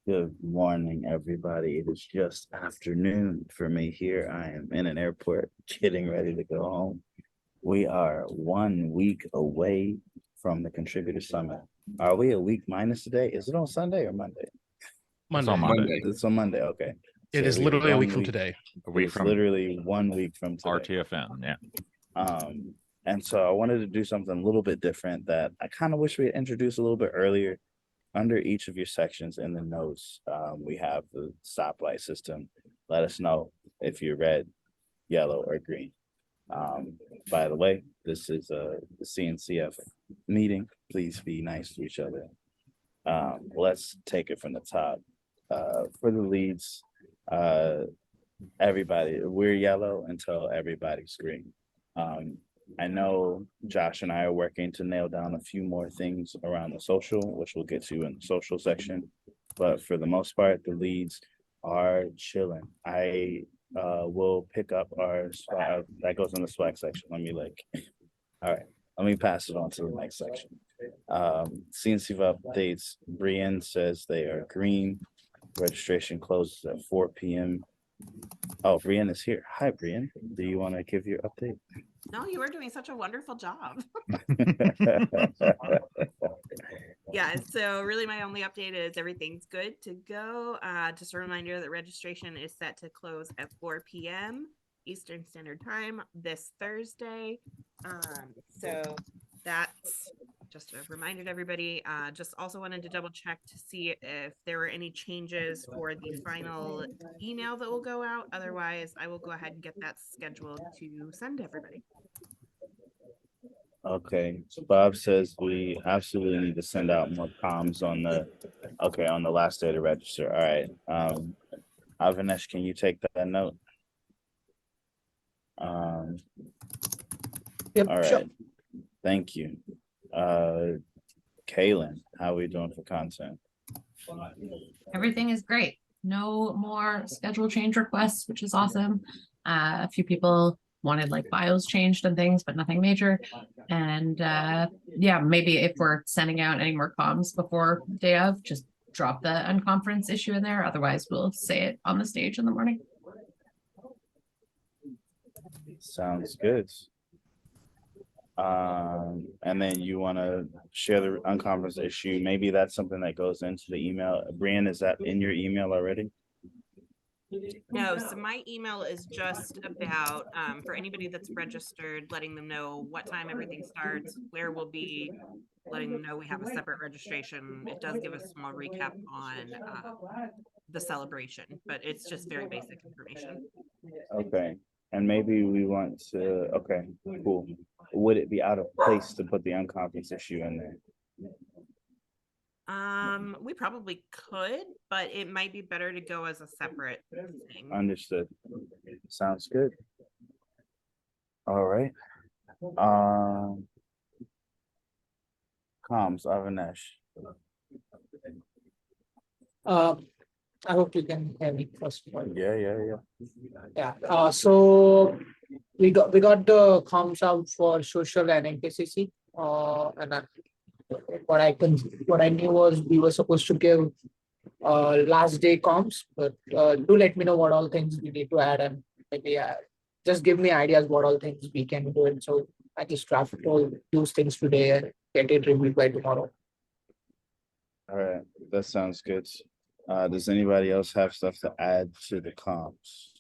Good morning, everybody. It is just afternoon for me here. I am in an airport getting ready to go home. We are 1 week away from the Contributor Summit. Are we a week minus today? Is it on Sunday or Monday? Monday. It's on Monday. It's on Monday. Okay. It is we are literally a week from 1 today. A week It's from literally 1 week from today. RTFN. Yeah. And so I wanted to do something a little bit different that I kind of wish we had introduced a little bit earlier. Under each of your sections in the notes, we have the stoplight system. Let us know if you're red, yellow, or green. By the way, this is the CNCF meeting. Please be nice to each other. Let's take it from the top. For the leads, everybody, we're yellow until everybody's green. I know Josh and I are working to nail down a few more things around the social, which we'll get to in the social section. But for the most part, the leads are chilling. I will pick up our swag, that goes in the swag section. All right, let me pass it on to the next section. CNC updates, Brienne says they are green. Registration closes at 4 p.m. Oh, Brienne is here. Hi, Brienne. Do you want to give your update? No, you were doing such a wonderful job. Yeah, so really my only update is everything's good to go. Just a reminder that registration is set to close at 4 p.m. Eastern Standard Time this Thursday. So that's just a reminder to everybody. Just also wanted to double check to see if there were any changes for the final email that will go out. Otherwise, I will go ahead and get that scheduled to send to everybody. Okay, so Bob says we absolutely need to send out more comms on the last day to register. All right. Avanesh, can you take that note? Yep, all right. sure. Thank you. Kaylin, how are we doing for content? Everything is great. No more schedule change requests, which is awesome. A few people wanted like bios changed and things, but nothing major. And yeah, maybe if we're sending out any more comms before day of, just drop the unconference issue in there. Otherwise, we'll say it on the stage in the morning. Sounds good. And then you want to share the unconference issue. Maybe that's something that goes into the email. Brian, is that in your email already? No, so my email is just about for anybody that's registered, letting them know what time everything starts, where we'll be, letting them know we have a separate registration. It does give us a small recap on the celebration, but it's just very basic information. Okay. And maybe we want to, okay, cool. Would it be out of place to put the unconference issue in there? We probably could, but it might be better to go as a separate thing. Understood. Sounds good. All right. Comms, Avanesh. I hope you can hear me first of all. Yeah. So we got the comms out for social and NKCC. And what I knew was we were supposed to give last day comms, but do let me know what all things we need to add, and maybe just give me ideas what all things we can do. And so I just drafted all those things today and get it reviewed by tomorrow. All right, that sounds good. Does anybody else have stuff to add to the comms?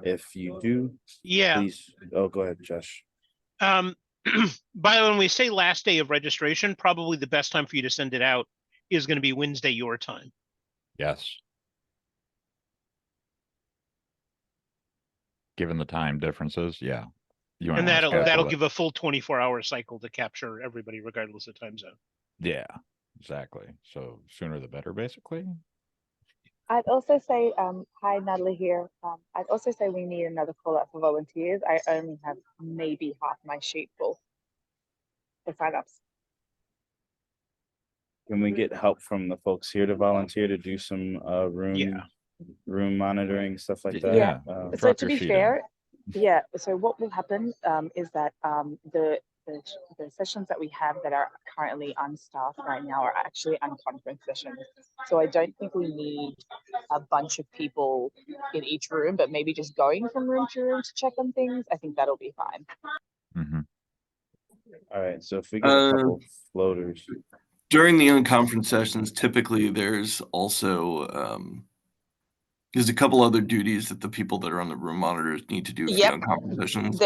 If you do, Yeah. please. Oh, go ahead, Josh. By the way, when we say last day of registration, probably the best time for you to send it out is going to be Wednesday your time. Yes. Given the time differences, yeah. And that'll give a full 24-hour cycle to capture everybody regardless of time zone. Yeah, exactly. So sooner the better, basically. I'd also say, hi, Natalie here. I'd also say we need another call out for volunteers. I only have maybe half my sheet full for signups. Can we get help from the folks here to volunteer to do some room monitoring, stuff like that? So to be fair, so what will happen is that the the sessions that we have that are currently unstaffed right now are actually unconference sessions. So I don't think we need a bunch of people in each room, but maybe just going from room to room to check on things. I think that'll be fine. Mm-hmm. All right, so if we get a couple floaters. During the unconference sessions, typically there's also there's a couple other duties that the people that are on the room monitors need to do for Yep. the unconference sessions.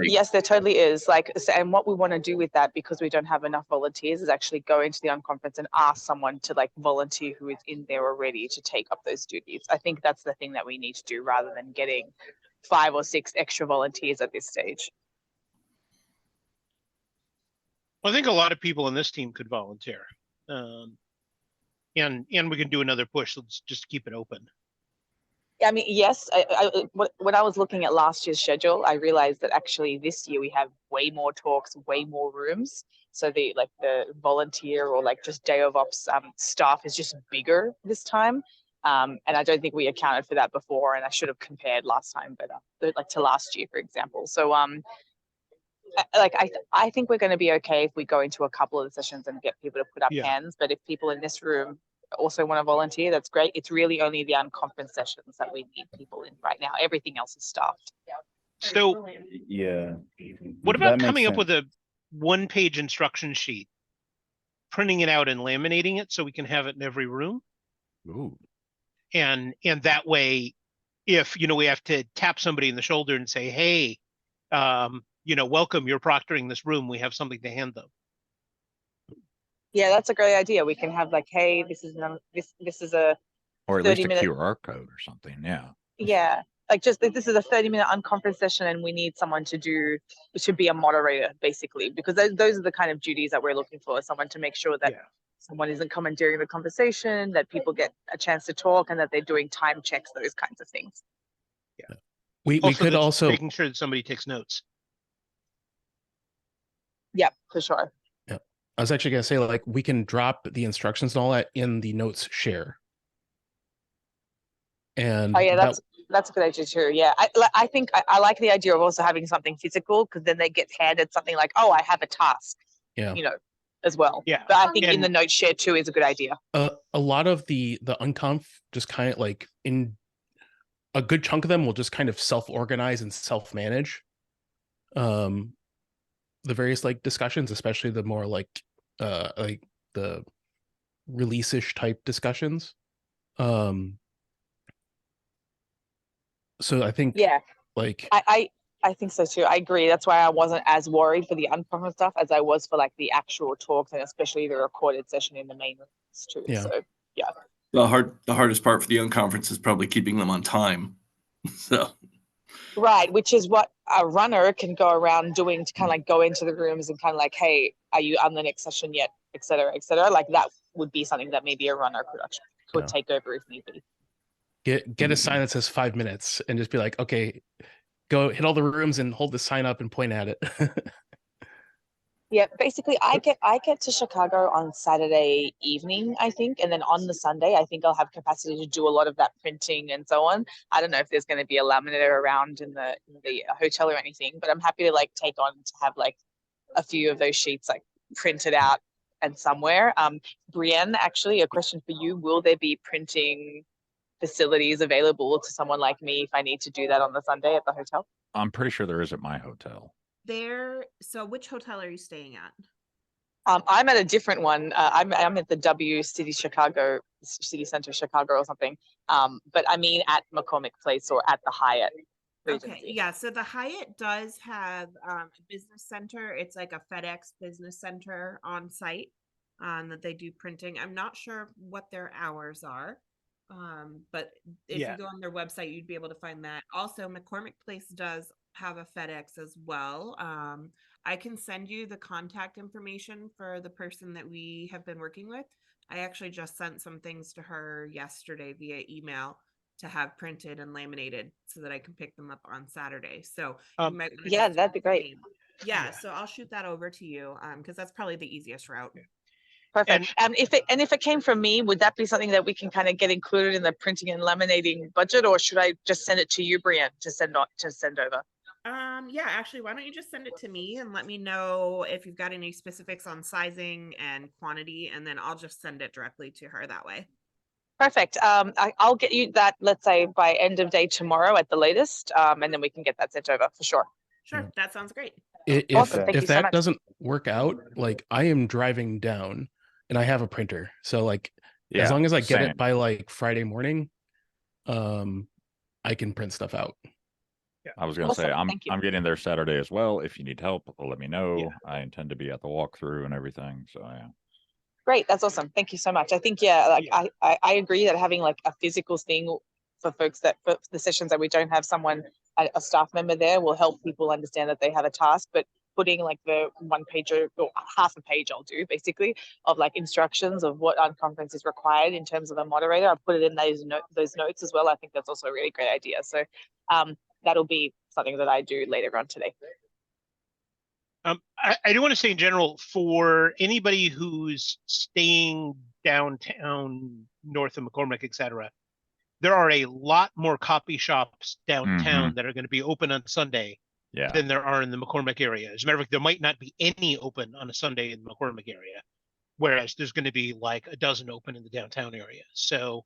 Yes, there totally is. And what we want to do with that, because we don't have enough volunteers, is actually go into the unconference and ask someone to volunteer who is in there already to take up those duties. I think that's the thing that we need to do rather than getting 5 or 6 extra volunteers at this stage. I think a lot of people in this team could volunteer. And we can do another push. Let's just keep it open. I mean, yes, when I was looking at last year's schedule, I realized that actually this year we have way more talks, way more rooms. So the volunteer or just day of ops staff is just bigger this time. And I don't think we accounted for that before, and I should have compared last time, but to last year, for example. So I think we're going to be okay if we go into a couple of the sessions and get people to put up hands. But if people in this room also want to volunteer, that's great. It's really only the unconference sessions that we need people in right now. Everything else is staffed. So Yeah. what about That makes coming up sense. with a 1-page instruction sheet, printing it out and laminating it so we can have it in every room? Ooh. And that way, if we have to tap somebody in the shoulder and say, hey, welcome, you're proctoring this room, we have something to hand them. Yeah, that's a great idea. We can have hey, this is a Or at least a 30-minute QR code or something. Yeah. Yeah, this is a 30-minute unconference session, and we need someone to be a moderator, basically, because those are the kind of duties that we're looking for. Someone to make sure that someone isn't commandeering the conversation, that people get a chance to talk, and that they're doing time checks, those kinds of things. Yeah. We could that's also making sure that somebody takes notes. Yeah, for sure. Yeah, I was actually gonna say we can drop the instructions and all that in the notes share. And oh yeah, that's a good idea too. Yeah, I think I like the idea of also having something physical, because then they get handed something oh, I have a task. Yeah. As well. Yeah. But I think in the note share too is a good idea. A lot of the unconf just kind of in a good chunk of them will just kind of self-organize and self-manage the various discussions, especially the more the release-ish type discussions. So I think I think so too. I agree. That's why I wasn't as worried for the unconference stuff as I was for the actual talks, and especially the recorded session in the main rooms too. Yeah. So yeah. The hardest part for the unconference is probably keeping them on time. So Right, which is what a runner can go around doing to kind of go into the rooms and kind of hey, are you on the next session yet, et cetera, et cetera. That would be something that maybe a runner could take over if need be. Get a sign that says 5 minutes and just be okay, go hit all the rooms and hold the sign up and point at it. Yeah, basically I get to Chicago on Saturday evening, I think, and then on the Sunday I think I'll have capacity to do a lot of that printing and so on. I don't know if there's going to be a laminator around in the hotel or anything, but I'm happy to take on to have a few of those sheets printed out and somewhere. Brienne, actually, a question for you: will there be printing facilities available to someone like me if I need to do that on the Sunday at the hotel? I'm pretty sure there is at my hotel. So which hotel are you staying at? I'm at a different one. I'm at the W City Center Chicago or something. But I mean at McCormick Place or at the Hyatt Regency. Okay, yeah. So the Hyatt does have a business center. It's a FedEx business center on site that they do printing. I'm not sure what their hours are. But if you go on their website, you'd be able to find that. Also, McCormick Place does have a FedEx as well. I can send you the contact information for the person that we have been working with. I actually just sent some things to her yesterday via email to have printed and laminated so that I can pick them up on Saturday. So you might want to that'd be great. Yeah, so I'll shoot that over to you because that's probably the easiest route. Perfect. And if it came from me, would that be something that we can kind of get included in the printing and laminating budget, or should I just send it to you, Brienne, to send over? Yeah, actually, why don't you just send it to me and let me know if you've got any specifics on sizing and quantity, and then I'll just send it directly to her that way. Perfect. I'll get you that, let's say, by end of day tomorrow at the latest, and then we can get that sent over for sure. Sure, Yeah. that sounds great. Awesome. Thank you If so that much. doesn't work out, like I am driving down and I have a printer. So like as long as I get same. it by like Friday morning, I can print stuff out. I was going to say, Awesome. Thank you. I'm getting there Saturday as well. If you need help, let me know. Yeah. I intend to be at the walkthrough and everything. So yeah. Great. That's awesome. Thank you so much. I think, yeah, like Yeah. I agree that having like a physical thing for folks that for the sessions that we don't have someone, a staff member there, will help people understand that they have a task. But putting like the one pager or half a page, I'll do basically, of like instructions of what unconference is required in terms of a moderator. I'll put it in those notes as well. I think that's also a really great idea. So that'll be something that I do later on today. I do want to say in general, for anybody who's staying downtown, north of McCormick, etc., there are a lot more copy shops downtown that are going to be open on Sunday Yeah. than there are in the McCormick area. As a matter of fact, there might not be any open on a Sunday in the McCormick area, whereas there's going to be like a dozen open in the downtown area. So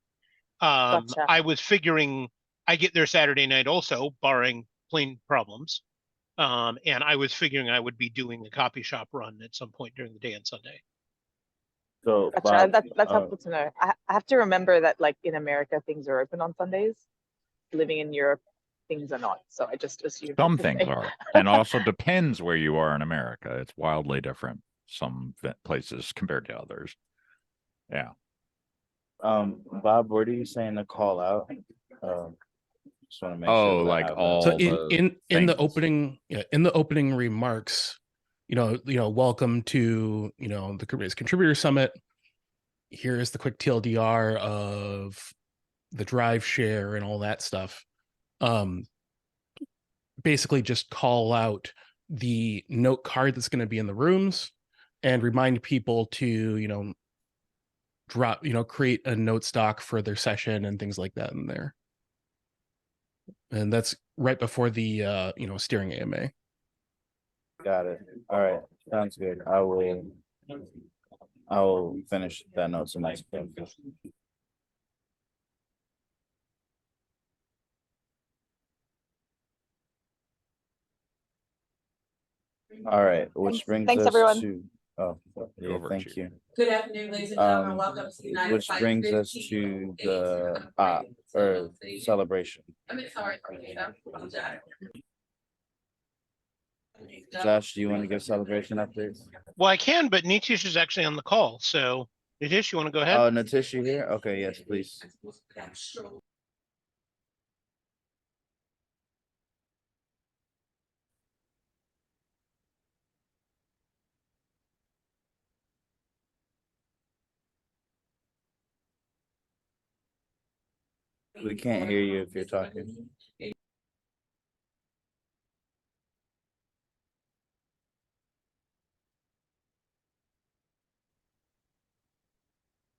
Gotcha. I was figuring I get there Saturday night also, barring plane problems. And I was figuring I would be doing a copy shop run at some point during the day on Sunday. So Gotcha. Bob, That's helpful to know. I have to remember that like in America, things are open on Sundays. Living in Europe, things are not. So I just assume Some things are. And also depends where you are in America. It's wildly different. Some places compared to others. Yeah. Bob, what are you saying to call out? Just want to make Oh, sure that I like have that. all So the in the things. opening remarks, welcome to the Kubernetes Contributor Summit. Here is the quick TLDR of the drive share and all that stuff. Basically just call out the note card that's going to be in the rooms and remind people to create a note stock for their session and things like that in there. And that's right before the steering AMA. Got it. All right, sounds good. I will finish that note tonight. All right, which brings Thanks, us everyone. to yeah, Over thank to you. Good afternoon, ladies and gentlemen. Welcome to the United Which brings us to the celebration. Josh, do you want to give celebration updates? Well, I can, but Nitish is actually on the call. So Nitish, you want to go ahead? Oh, Natish, you here? Okay, yes, please. We can't hear you if you're talking.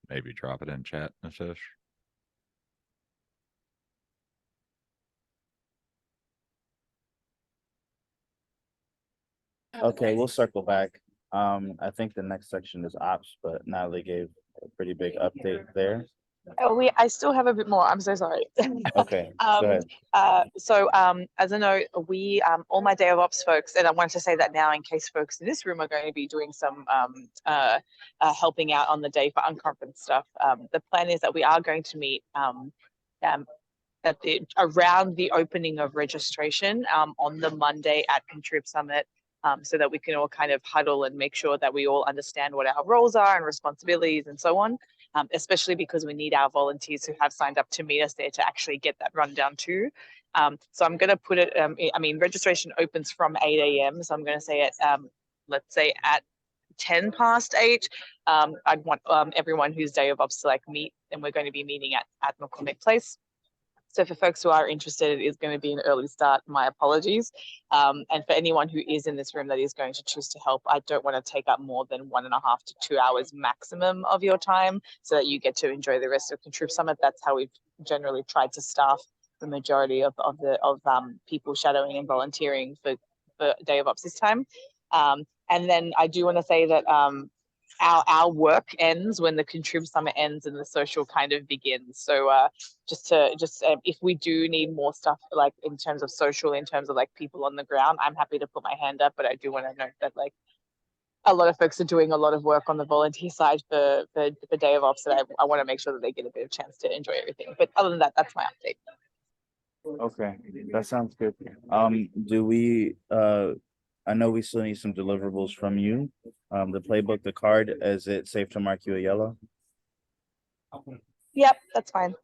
Maybe drop it in chat, Nasish. Okay, we'll circle back. I think the next section is ops, but Natalie gave a pretty big update there. Oh, I still have a bit more. I'm so sorry. Okay, go ahead. So as I know, we all my day of ops folks, and I wanted to say that now in case folks in this room are going to be doing some helping out on the day for unconference stuff. The plan is that we are going to meet around the opening of registration on the Monday at Contrib Summit. So that we can all kind of huddle and make sure that we all understand what our roles are and responsibilities and so on, especially because we need our volunteers who have signed up to meet us there to actually get that rundown too. So I'm going to put it, registration opens from 8 a.m. So I'm going to say let's say at 10 past 8, I'd want everyone whose day of ops to like meet, and we're going to be meeting at McCormick Place. So for folks who are interested, it is going to be an early start. My apologies. And for anyone who is in this room that is going to choose to help, I don't want to take up more than 1.5 to 2 hours maximum of your time so that you get to enjoy the rest of Contrib Summit. That's how we've generally tried to staff the majority of people shadowing and volunteering for Day of Ops this time. And then I do want to say that our work ends when the Contrib Summit ends and the social kind of begins. So if we do need more stuff, like in terms of social, in terms of like people on the ground, I'm happy to put my hand up, but I do want to note that like a lot of folks are doing a lot of work on the volunteer side for Day of Ops, and I want to make sure that they get a bit of chance to enjoy everything. But other than that, that's my update. Okay, that sounds good. Do we, I know we still need some deliverables from you. The playbook, the card, is it safe to mark you a yellow? Yep, that's fine.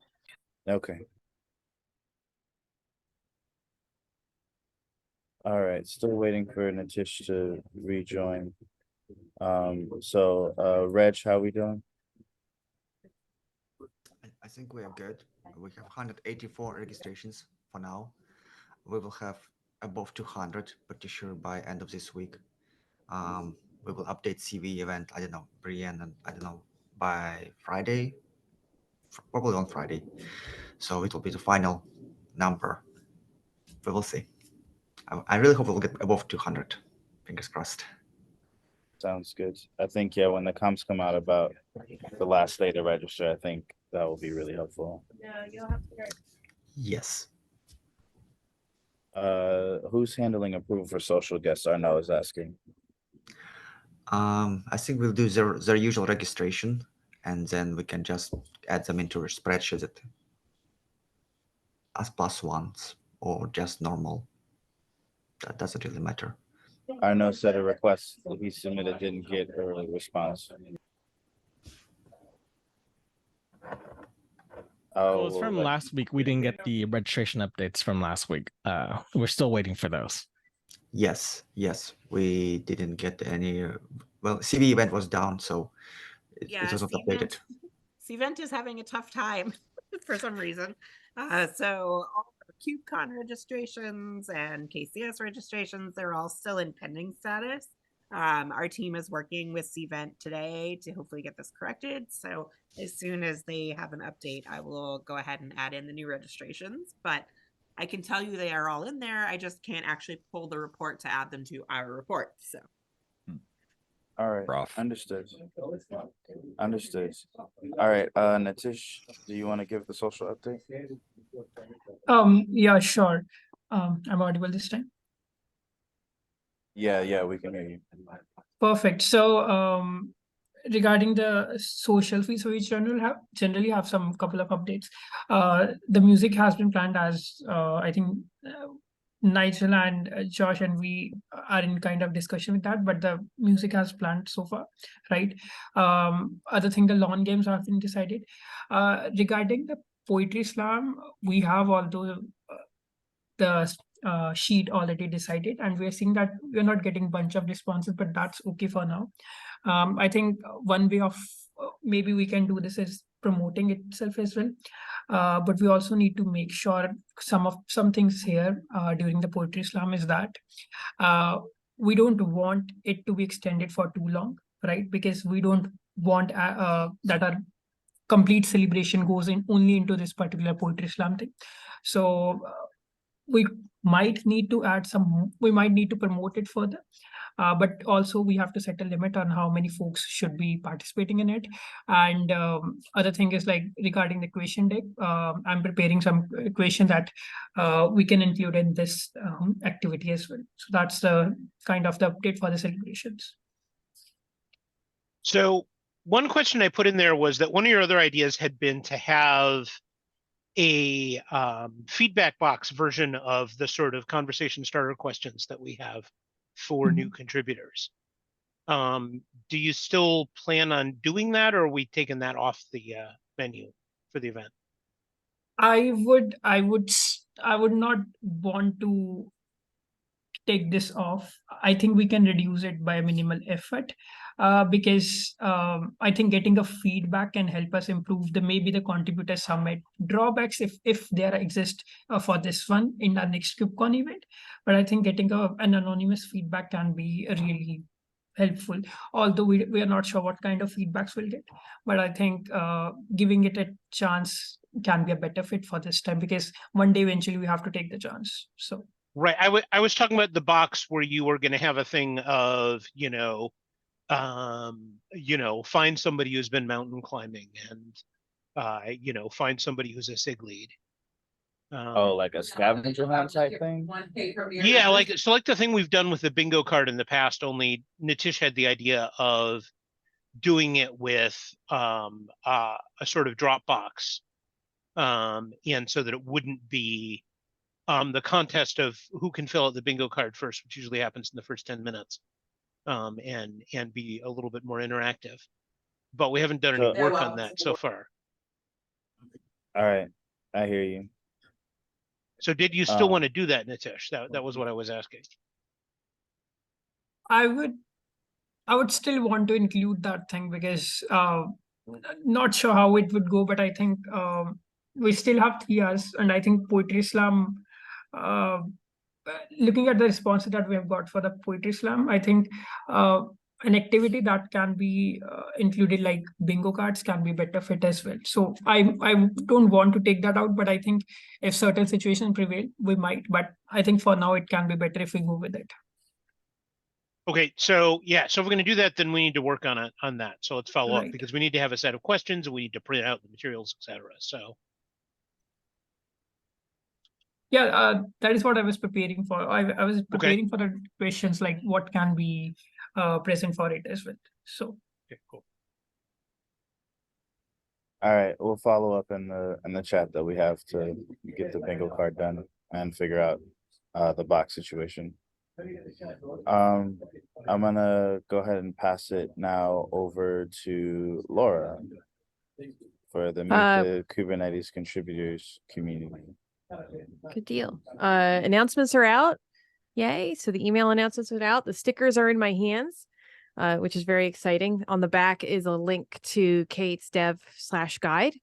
Okay. All right, still waiting for Natish to rejoin. Reg, how we doing? I think we are good. We have 184 registrations for now. We will have above 200, pretty sure by end of this week. We will update CV event, I don't know, Brienne, and I don't know, by Friday, probably on Friday. So it will be the final number. We will see. I really hope we'll get above 200. Fingers crossed. Sounds good. I think, yeah, when the comps come out about the last day to register, I think that will be really helpful. Yeah, you'll have to. Yes. Who's handling approval for social guests? Arno is asking. I think we'll do their usual registration, and then we can just add them into a spreadsheet as +1s or just normal. That doesn't really matter. Arno said a request that he submitted didn't get early response. Well, it's from last week. We didn't get the registration updates from last week. We're still waiting for those. Yes, we didn't get any. Well, CV event was down, so it was not updated. CVent is having a tough time for some reason. So all the KubeCon registrations and KCS registrations, they're all still in pending status. Our team is working with CVent today to hopefully get this corrected. So as soon as they have an update, I will go ahead and add in the new registrations. But I can tell you they are all in there. I just can't actually pull the report to add them to our report. So. All right. Rough. Understood. Understood. All right. Natish, do you want to give the social update? Yeah, sure. I'm audible this time. Yeah, we can hear you. Perfect. So regarding the social fees, so we generally have some couple of updates. The music has been planned as I think Nigel and Josh and we are in kind of discussion with that, but the music has planned so far, right? Other thing, the lawn games have been decided. Regarding the poetry slam, we have although the sheet already decided, and we're seeing that we're not getting bunch of responses, but that's okay for now. I think one way of maybe we can do this is promoting itself as well, but we also need to make sure some things here during the poetry slam is that we don't want it to be extended for too long, right? Because we don't want that our complete celebration goes in only into this particular poetry slam thing. So we might need to add we might need to promote it further, but also we have to set a limit on how many folks should be participating in it. And other thing is like regarding the question deck, I'm preparing some question that we can include in this activity as well. So that's the kind of the update for the celebrations. So one question I put in there was that one of your other ideas had been to have a feedback box version of the sort of conversation starter questions that we have for new contributors. Do you still plan on doing that, or are we taking that off the menu for the event? I would not want to take this off. I think we can reduce it by minimal effort, because I think getting a feedback can help us improve maybe the contributor summit drawbacks if there exist for this one in our next KubeCon event. But I think getting an anonymous feedback can be really helpful. Although we are not sure what kind of feedbacks we'll get, but I think giving it a chance can be a better fit for this time, because one day eventually we have to take the chance. So Right. I was talking about the box where you were going to have a thing of, find somebody who's been mountain climbing and, find somebody who's a SIG lead. Oh, like a scavenger hunt type thing? Yeah, like the thing we've done with the bingo card in the past, only Nitish had the idea of doing it with a sort of Dropbox. And so that it wouldn't be the contest of who can fill out the bingo card first, which usually happens in the first 10 minutes, and be a little bit more interactive. But we haven't done any work on that so far. All right, I hear you. So did you still want to do that, Nitish? That was what I was asking. I would still want to include that thing, because not sure how it would go, but I think we still have 3 hours, and I think Poetry Slam, looking at the responses that we have got for the Poetry Slam, I think an activity that can be included, like bingo cards, can be better fit as well. So I don't want to take that out, but I think if certain situations prevail, we might. But I think for now it can be better if we go with it. Okay, so yeah, so if we're going to do that, then we need to work on that. So let's follow up, Right. because we need to have a set of questions, and we need to print out the materials, etc. So Yeah, that is what I was preparing for. I was preparing for the questions, like what can be present for it as well. So okay, cool. All right, we'll follow up in the chat that we have to get the bingo card done and figure out the box situation. I'm gonna go ahead and pass it now over to Laura for the Meet the Kubernetes Contributors community. Good deal. Announcements are out. Yay. So the email announcements are out. The stickers are in my hands, which is very exciting. On the back is a link to Kate's dev/guide,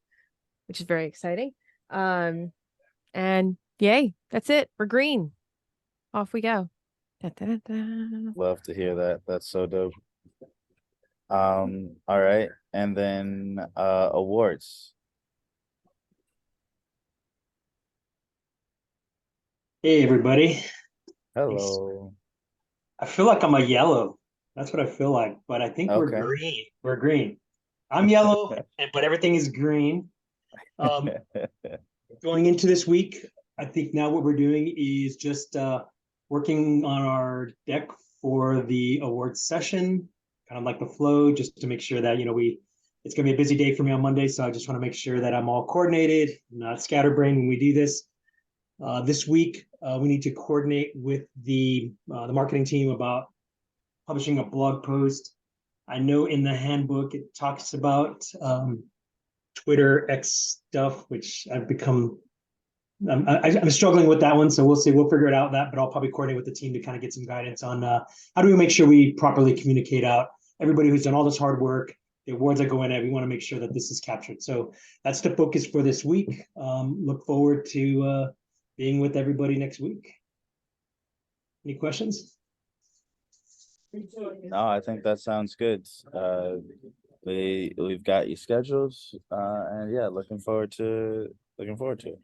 which is very exciting. And yay, that's it. We're green. Off we go. Da, da, da. Love to hear that. That's so dope. All right. And then awards. Hey, everybody. Hello. I feel like I'm a yellow. That's what I feel like, but I think we're Okay. green. We're green. I'm yellow, but everything is green. Going into this week, I think now what we're doing is just working on our deck for the awards session, kind of like the flow, just to make sure that, it's going to be a busy day for me on Monday. So I just want to make sure that I'm all coordinated, not scatterbrained when we do this. This week, we need to coordinate with the marketing team about publishing a blog post. I know in the handbook it talks about Twitter X stuff, which I've become. I'm struggling with that one, so we'll see. We'll figure it out. But I'll probably coordinate with the team to kind of get some guidance on how do we make sure we properly communicate out everybody who's done all this hard work. The awards that go in it, we want to make sure that this is captured. So that's the focus for this week. Look forward to being with everybody next week. Any questions? No, I think that sounds good. We've got you scheduled, and yeah, looking forward to it.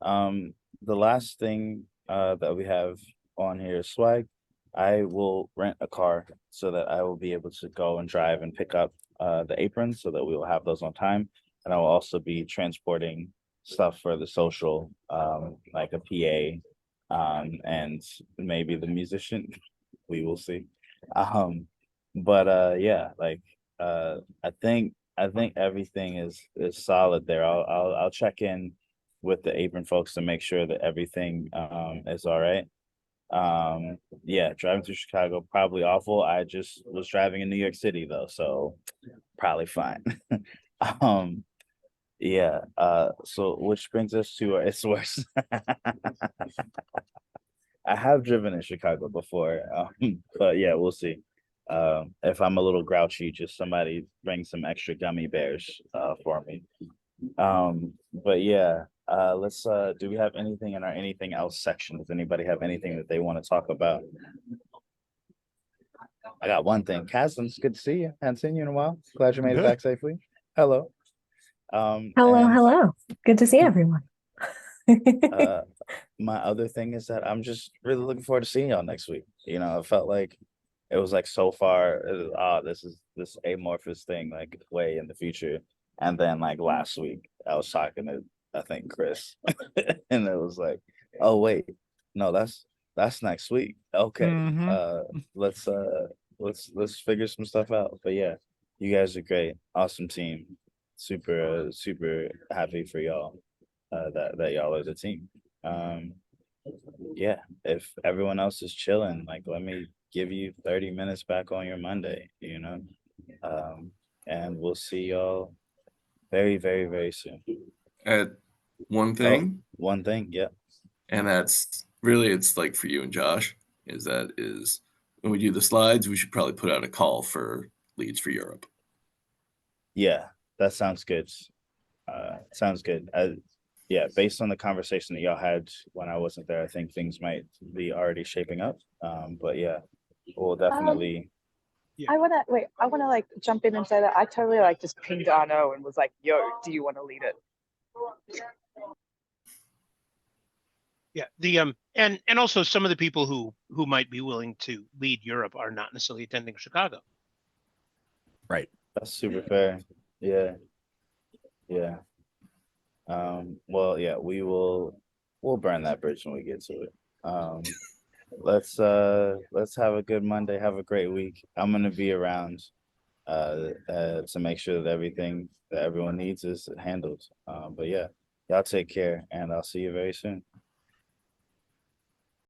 The last thing that we have on here is swag. I will rent a car so that I will be able to go and drive and pick up the aprons so that we will have those on time, and I will also be transporting stuff for the social, like a PA, and maybe the musician. We will see. But yeah, like I think everything is solid there. I'll check in with the apron folks to make sure that everything is all right. Yeah, driving through Chicago probably awful. I just was driving in New York City though, so probably fine. Yeah, so which brings us to it's worse. I have driven in Chicago before, but yeah, we'll see. If I'm a little grouchy, just somebody bring some extra gummy bears for me. But yeah, let's do we have anything in our anything else section? Does anybody have anything that they want to talk about? I got one thing. Cassim, it's good to see you. Haven't seen you in a while. Glad you made it Good. back safely. Hello. Hello, And hello. Good to see everyone. my other thing is that I'm just really looking forward to seeing y'all next week. You know, it felt like it was like so far, this is this amorphous thing like way in the future. And then like last week, I was talking to I think Chris, and it was like, oh wait, no, that's next week. Okay, let's let's figure some stuff out. But yeah, you guys are great, awesome team, super happy for y'all. That y'all are the team. Yeah, if everyone else is chilling, like let me give you 30 minutes back on your Monday, you know. And we'll see y'all very, very, very soon. One Oh, thing, one thing, yeah. and that's really it's like for you and Josh, is when we do the slides, we should probably put out a call for leads for Europe. Yeah, that sounds good. Sounds good. Yeah, based on the conversation that y'all had when I wasn't there, I think things might be already shaping up. But yeah, we'll definitely. I wanna like jump in and say that I totally like just pinged Arno and was like, yo, do you want to lead it? Yeah, the and also some of the people who might be willing to lead Europe are not necessarily attending Chicago. Right. That's super fair. Yeah. Yeah. Well, yeah, we'll burn that bridge when we get to it. Let's have a good Monday, have a great week. I'm gonna be around to make sure that everything that everyone needs is handled. But yeah, y'all take care and I'll see you very soon.